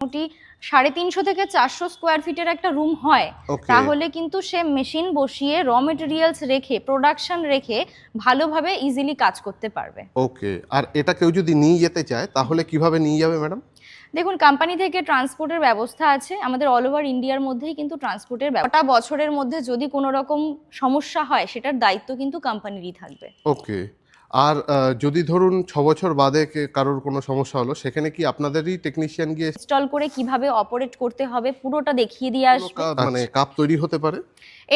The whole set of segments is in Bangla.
মোটামুটি 350 থেকে 400 স্কোয়ার ফিটের একটা রুম হয়, তাহলে কিন্তু সে মেশিন বসিয়ে র মেটেরিয়ালস রেখে প্রোডাকশন রেখে ভালোভাবে ইজিলি কাজ করতে পারবে। ওকে, আর এটা কেউ যদি নিয়ে যেতে চায় তাহলে কিভাবে নিয়ে যাবে ম্যাডাম? দেখুন, কোম্পানি থেকে ট্রান্সপোর্টের ব্যবস্থা আছে, আমাদের অল ওভার ইন্ডিয়ার মধ্যেই কিন্তু ট্রান্সপোর্টের ব্যবস্থা। বছরের মধ্যে যদি কোনো রকম সমস্যা হয় সেটার দায়িত্ব কিন্তু কোম্পানিরই থাকবে। ওকে, আর যদি ধরুন 6 বছর বাদে কারোর কোনো সমস্যা হলো, সেখানে কি আপনাদেরই টেকনিশিয়ান গিয়ে ইনস্টল করে কিভাবে অপারেট করতে হবে পুরোটা দেখিয়ে দিয়ে আসবে। মানে কাপ তৈরি হতে পারে?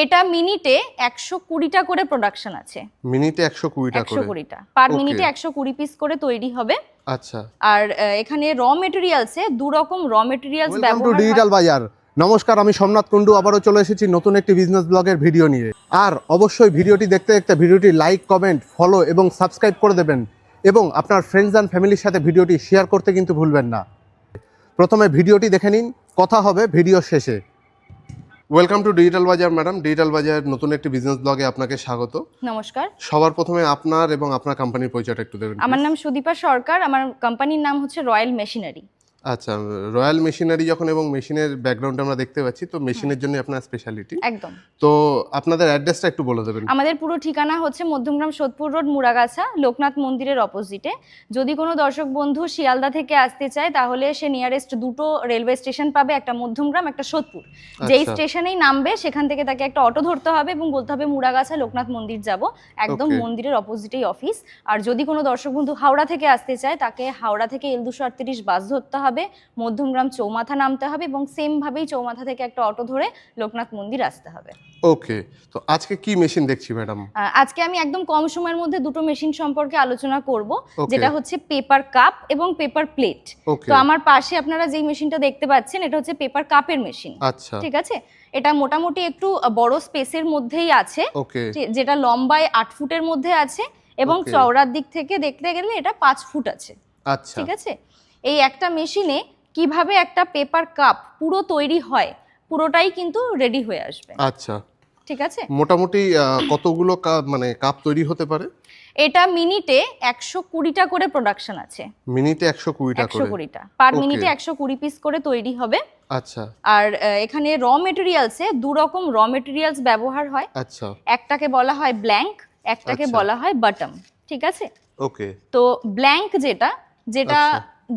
এটা মিনিটে 120টা করে প্রোডাকশন আছে। মিনিটে 120টা করে? 120টা পার মিনিটে 120 পিস করে তৈরি হবে। আচ্ছা, আর এখানে র মেটেরিয়ালসে দু রকম র মেটেরিয়ালস ব্যবহার হয়। ডিজিটাল বাজার, নমস্কার, আমি সোমনাথ কুন্ডু আবারও চলে এসেছি নতুন একটি বিজনেস ব্লগের ভিডিও নিয়ে। আর অবশ্যই ভিডিওটি দেখতে দেখতে ভিডিওটি লাইক, কমেন্ট, ফলো এবং সাবস্ক্রাইব করে দেবেন এবং আপনার ফ্রেন্ডস অ্যান্ড ফ্যামিলির সাথে ভিডিওটি শেয়ার করতে কিন্তু ভুলবেন না। প্রথমে ভিডিওটি দেখে নিন, কথা হবে ভিডিও শেষে। ওয়েলকাম টু ডিজিটাল বাজার ম্যাডাম। ডিজিটাল বাজার নতুন একটি বিজনেস ব্লগে আপনাকে স্বাগত। নমস্কার। সবার প্রথমে আপনার এবং আপনার কোম্পানির পরিচয়টা একটু দেবেন। আমার নাম সুদীপা সরকার, আমার কোম্পানির নাম হচ্ছে রয়্যাল মেশিনারি। আচ্ছা, রয়্যাল মেশিনারি যখন এবং মেশিনের ব্যাকগ্রাউন্ড আমরা দেখতে পাচ্ছি, তো মেশিনের জন্য আপনার স্পেশালিটি। একদম। তো আপনাদের অ্যাড্রেসটা একটু বলে দেবেন। আমাদের পুরো ঠিকানা হচ্ছে মধ্যমগ্রাম সোদপুর রোড, মুড়াগাছা, লোকনাথ মন্দিরের অপোজিটে। যদি কোনো দর্শক বন্ধু শিয়ালদা থেকে আসতে চায় তাহলে সে নিয়ারেস্ট দুটো রেলওয়ে স্টেশন পাবে, একটা মধ্যমগ্রাম, একটা সোদপুর। যেই স্টেশনেই নামবে সেখান থেকে তাকে একটা অটো ধরতে হবে এবং বলতে হবে মুড়াগাছা লোকনাথ মন্দির যাব, একদম মন্দিরের অপোজিটেই অফিস। আর যদি কোনো দর্শক বন্ধু হাওড়া থেকে আসতে চায় তাকে হাওড়া থেকে L238 বাস ধরতে হবে, মধ্যমগ্রাম চৌমাথা নামতে হবে এবং সেম ভাবেই চৌমাথা থেকে একটা অটো ধরে লোকনাথ মন্দির আসতে হবে। ওকে, তো আজকে কি মেশিন দেখছি ম্যাডাম? আজকে আমি একদম কম সময়ের মধ্যে দুটো মেশিন সম্পর্কে আলোচনা করব, যেটা হচ্ছে পেপার কাপ এবং পেপার প্লেট। তো আমার পাশে আপনারা যেই মেশিনটা দেখতে পাচ্ছেন এটা হচ্ছে পেপার কাপের মেশিন। আচ্ছা, ঠিক আছে। এটা মোটামুটি একটু বড় স্পেসের মধ্যেই আছে, যেটা লম্বায় 8 ফুটের মধ্যে আছে এবং চওড়ার দিক থেকে দেখতে গেলে এটা 5 ফুট আছে। আচ্ছা, ঠিক আছে। এই একটা মেশিনে কিভাবে একটা পেপার কাপ পুরো তৈরি হয় পুরোটাই কিন্তু রেডি হয়ে আসবে। আচ্ছা, ঠিক আছে। মোটামুটি কতগুলো মানে কাপ তৈরি হতে পারে? এটা মিনিটে 120টা করে প্রোডাকশন আছে। মিনিটে 120টা করে? 120টা পার মিনিটে 120 পিস করে তৈরি হবে। আচ্ছা। আর এখানে র মেটেরিয়ালসে দু রকম র মেটেরিয়ালস ব্যবহার হয়। আচ্ছা। একটাকে বলা হয় ব্ল্যাঙ্ক, একটাকে বলা হয় বটম। ঠিক আছে। ওকে। তো ব্ল্যাঙ্ক যেটা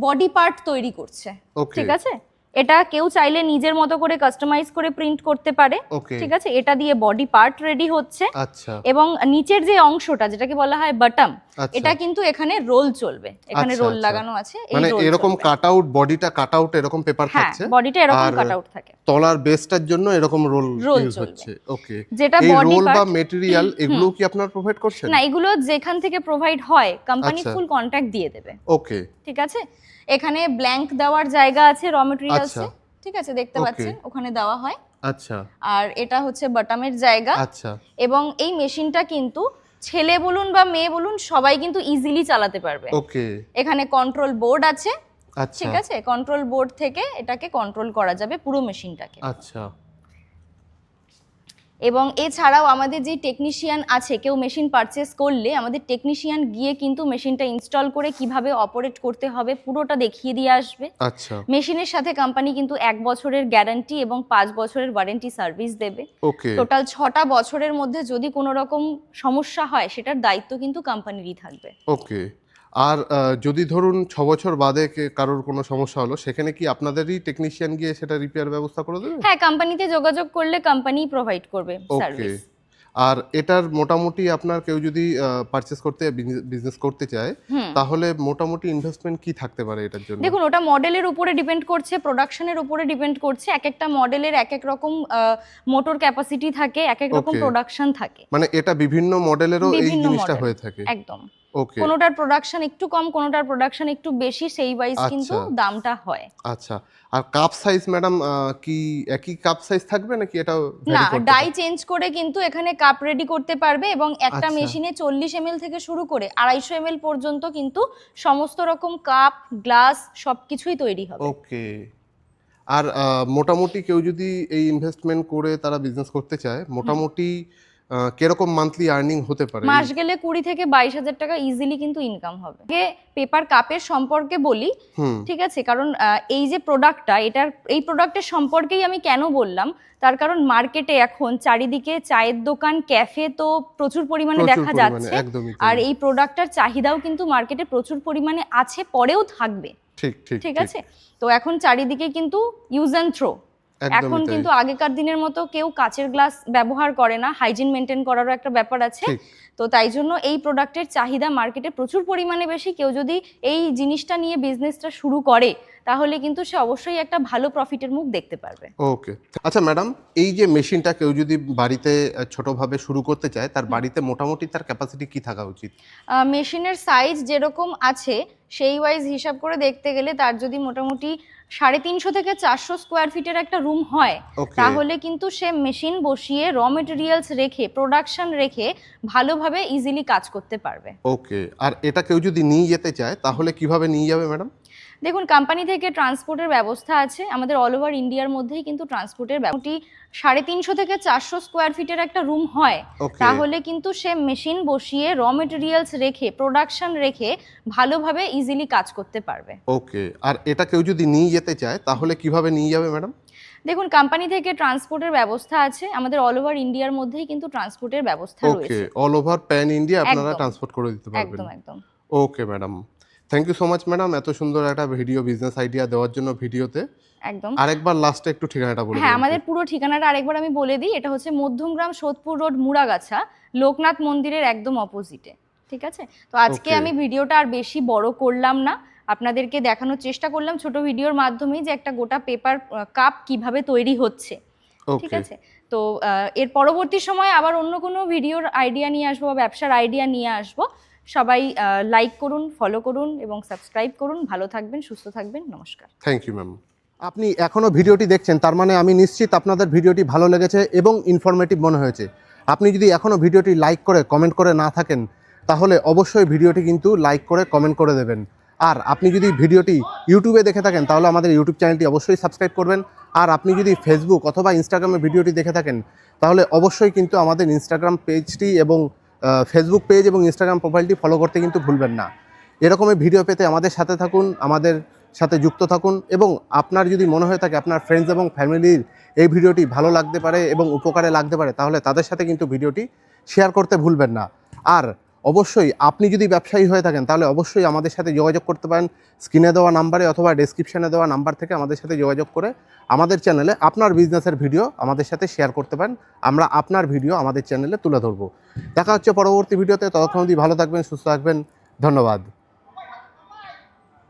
বডি পার্ট তৈরি করছে। ঠিক আছে। এটা কেউ চাইলে নিজের মতো করে কাস্টমাইজ করে প্রিন্ট করতে পারে। ঠিক আছে। এটা দিয়ে বডি পার্ট রেডি হচ্ছে। আচ্ছা। এবং নিচের যে অংশটা যেটাকে বলা হয় বটম, এটা কিন্তু এখানে রোল চলবে, এখানে রোল লাগানো আছে। মানে এরকম কাট আউট, বডিটা কাট আউট এরকম পেপার থাকছে, বডিটা এরকম কাট আউট থাকে, তলার বেসটার জন্য এরকম রোল ইউজ হচ্ছে। ওকে, যেটা এই বডি রোল বা ম্যাটেরিয়াল এগুলো কি আপনারা প্রোভাইড করছেন? না, এগুলো যেখান থেকে প্রোভাইড হয় কোম্পানি ফুল কন্ট্রাক্ট দিয়ে দেবে। ওকে, ঠিক আছে। এখানে ব্ল্যাঙ্ক দেওয়ার জায়গা আছে র মেটেরিয়ালসে। ঠিক আছে, দেখতে পাচ্ছেন ওখানে দেওয়া হয়। আচ্ছা। আর এটা হচ্ছে বটমের জায়গা। আচ্ছা। এবং এই মেশিনটা কিন্তু ছেলে বলুন বা মেয়ে বলুন সবাই কিন্তু ইজিলি চালাতে পারবে। ওকে। এখানে কন্ট্রোল বোর্ড আছে। আচ্ছা। ঠিক আছে। কন্ট্রোল বোর্ড থেকে এটাকে কন্ট্রোল করা যাবে পুরো মেশিনটাকে। আচ্ছা। এবং এছাড়াও আমাদের যে টেকনিশিয়ান আছে, কেউ মেশিন পারচেস করলে আমাদের টেকনিশিয়ান গিয়ে কিন্তু মেশিনটা ইনস্টল করে কিভাবে অপারেট করতে হবে পুরোটা দেখিয়ে দিয়ে আসবে। আচ্ছা। মেশিনের সাথে কোম্পানি কিন্তু 1 বছরের গ্যারান্টি এবং 5 বছরের ওয়ারেন্টি সার্ভিস দেবে। ওকে। টোটাল 6টা বছরের মধ্যে যদি কোনো রকম সমস্যা হয় সেটার দায়িত্ব কিন্তু কোম্পানিরই থাকবে। ওকে, আর যদি ধরুন 6 বছর বাদে কারোর কোনো সমস্যা হলো, সেখানে কি আপনাদেরই টেকনিশিয়ান গিয়ে সেটা রিপেয়ার ব্যবস্থা করে দেবে? হ্যাঁ, কোম্পানিতে যোগাযোগ করলে কোম্পানি প্রোভাইড করবে সার্ভিস। আর এটার মোটামুটি আপনার কেউ যদি পারচেজ করতে বিজনেস করতে চায় তাহলে মোটামুটি ইনভেস্টমেন্ট কি থাকতে পারে এটার জন্য? দেখুন, ওটা মডেলের উপরে ডিপেন্ড করছে, প্রোডাকশনের উপরে ডিপেন্ড করছে। এক একটা মডেলের এক এক রকম মোটর ক্যাপাসিটি থাকে, এক এক রকম প্রোডাকশন থাকে। মানে এটা বিভিন্ন মডেলেরও এই জিনিসটা হয়ে থাকে? একদম। ওকে। কোনোটার প্রোডাকশন একটু কম, কোনোটার প্রোডাকশন একটু বেশি, সেই ওয়াইজ কিন্তু দামটা হয়। আচ্ছা। আর কাপ সাইজ ম্যাডাম কি একই কাপ সাইজ থাকবে নাকি এটা না, ডাই চেঞ্জ করে কিন্তু এখানে কাপ রেডি করতে পারবে এবং একটা মেশিনে 40 ml থেকে শুরু করে 250 ml পর্যন্ত কিন্তু সমস্ত রকম কাপ, গ্লাস সবকিছুই তৈরি হবে। ওকে। আর মোটামুটি কেউ যদি এই ইনভেস্টমেন্ট করে তারা বিজনেস করতে চায়, মোটামুটি কিরকম মান্থলি আর্নিং হতে পারে? মাস গেলে 20 থেকে 22,000 টাকা ইজিলি কিন্তু ইনকাম হবে। পেপার কাপের সম্পর্কে বলি, ঠিক আছে, কারণ এই যে প্রোডাক্টটা, এই প্রোডাক্টের সম্পর্কেই আমি কেন বললাম, তার কারণ মার্কেটে এখন চারিদিকে চায়ের দোকান, ক্যাফে তো প্রচুর পরিমাণে দেখা যাচ্ছে, আর এই প্রোডাক্টটার চাহিদাও কিন্তু মার্কেটে প্রচুর পরিমাণে আছে, পরেও থাকবে। ঠিক আছে, তো এখন চারিদিকে কিন্তু ইউজ অ্যান্ড থ্রো। এখন কিন্তু আগেকার দিনের মতো কেউ কাচের গ্লাস ব্যবহার করে না, হাইজিন মেনটেন করারও একটা ব্যাপার আছে। তো তাই জন্য এই প্রোডাক্টের চাহিদা মার্কেটে প্রচুর পরিমাণে বেশি। কেউ যদি এই জিনিসটা নিয়ে বিজনেসটা শুরু করে তাহলে কিন্তু সে অবশ্যই একটা ভালো প্রফিটের মুখ দেখতে পারবে। ওকে, আচ্ছা ম্যাডাম, এই যে মেশিনটা কেউ যদি বাড়িতে ছোটভাবে শুরু করতে চায়, তার বাড়িতে মোটামুটি তার ক্যাপাসিটি কি থাকা উচিত? মেশিনের সাইজ যেরকম আছে সেই ওয়াইজ হিসাব করে দেখতে গেলে তার যদি মোটামুটি 350 থেকে 400 স্কোয়ার ফিটের একটা রুম হয়, তাহলে কিন্তু সে মেশিন বসিয়ে র মেটেরিয়ালস রেখে, প্রোডাকশন রেখে ভালোভাবে ইজিলি কাজ করতে পারবে। ওকে, আর এটা কেউ যদি নিয়ে যেতে চায় তাহলে কিভাবে নিয়ে যাবে ম্যাডাম? দেখুন, কোম্পানি থেকে ট্রান্সপোর্টের ব্যবস্থা আছে, আমাদের অল ওভার ইন্ডিয়ার মধ্যেই কিন্তু ট্রান্সপোর্টের ব্যবস্থা। 350 থেকে 400 স্কোয়ার ফিটের একটা রুম হয়, তাহলে কিন্তু সে মেশিন বসিয়ে র মেটেরিয়ালস রেখে, প্রোডাকশন রেখে ভালোভাবে ইজিলি কাজ করতে পারবে। ওকে, আর এটা কেউ যদি নিয়ে যেতে চায় তাহলে কিভাবে নিয়ে যাবে ম্যাডাম? দেখুন, কোম্পানি থেকে ট্রান্সপোর্টের ব্যবস্থা আছে, আমাদের অল ওভার ইন্ডিয়ার মধ্যেই কিন্তু ট্রান্সপোর্টের ব্যবস্থা রয়েছে। Okay, all over pan India আপনারা ট্রান্সপোর্ট করে দিতে পারবেন। একদম। Okay madam, thank you so much madam, এত সুন্দর একটা ভিডিও, বিজনেস আইডিয়া দেওয়ার জন্য ভিডিওতে। একদম। আরেকবার লাস্টে একটু ঠিকানাটা বলে দিন। হ্যাঁ, আমাদের পুরো ঠিকানাটা আরেকবার আমি বলে দিই। এটা হচ্ছে মধ্যমগ্রাম, সোদপুর রোড, মুড়াগাছা, লোকনাথ মন্দিরের একদম অপোজিটে। ঠিক আছে, তো আজকে আমি ভিডিওটা আর বেশি বড় করলাম না, আপনাদেরকে দেখানোর চেষ্টা করলাম ছোট ভিডিওর মাধ্যমেই যে একটা গোটা পেপার কাপ কিভাবে তৈরি হচ্ছে। ঠিক আছে, তো এর পরবর্তী সময় আবার অন্য কোনো ভিডিওর আইডিয়া নিয়ে আসবো বা ব্যবসার আইডিয়া নিয়ে আসবো। সবাই লাইক করুন, ফলো করুন এবং সাবস্ক্রাইব করুন। ভালো থাকবেন, সুস্থ থাকবেন। নমস্কার। Thank you ma'am. আপনি এখনও ভিডিওটি দেখছেন, তার মানে আমি নিশ্চিত আপনাদের ভিডিওটি ভালো লেগেছে এবং ইনফরমেটিভ মনে হয়েছে। আপনি যদি এখনও ভিডিওটি লাইক করে কমেন্ট করে না থাকেন, তাহলে অবশ্যই ভিডিওটি কিন্তু লাইক করে কমেন্ট করে দেবেন। আর আপনি যদি ভিডিওটি ইউটিউবে দেখে থাকেন তাহলে আমাদের ইউটিউব চ্যানেলটি অবশ্যই সাবস্ক্রাইব করবেন। আর আপনি যদি ফেসবুক অথবা ইনস্টাগ্রামে ভিডিওটি দেখে থাকেন তাহলে অবশ্যই কিন্তু আমাদের ইনস্টাগ্রাম পেজটি এবং ফেসবুক পেজ এবং ইনস্টাগ্রাম প্রোফাইলটি ফলো করতে কিন্তু ভুলবেন না। এরকমই ভিডিও পেতে আমাদের সাথে থাকুন, আমাদের সাথে যুক্ত থাকুন, এবং আপনার যদি মনে হয়ে থাকে আপনার ফ্রেন্ডস এবং ফ্যামিলির এই ভিডিওটি ভালো লাগতে পারে এবং উপকারে লাগতে পারে, তাহলে তাদের সাথে কিন্তু ভিডিওটি শেয়ার করতে ভুলবেন না। আর অবশ্যই আপনি যদি ব্যবসায়ী হয়ে থাকেন তাহলে অবশ্যই আমাদের সাথে যোগাযোগ করতে পারেন স্ক্রিনে দেওয়া নাম্বারে অথবা ডেসক্রিপশনে দেওয়া নাম্বার থেকে আমাদের সাথে যোগাযোগ করে আমাদের চ্যানেলে আপনার বিজনেসের ভিডিও আমাদের সাথে শেয়ার করতে পারেন। আমরা আপনার ভিডিও আমাদের চ্যানেলে তুলে ধরবো। দেখা হচ্ছে পরবর্তী ভিডিওতে, ততক্ষণ অবধি ভালো থাকবেন, সুস্থ থাকবেন। ধন্যবাদ।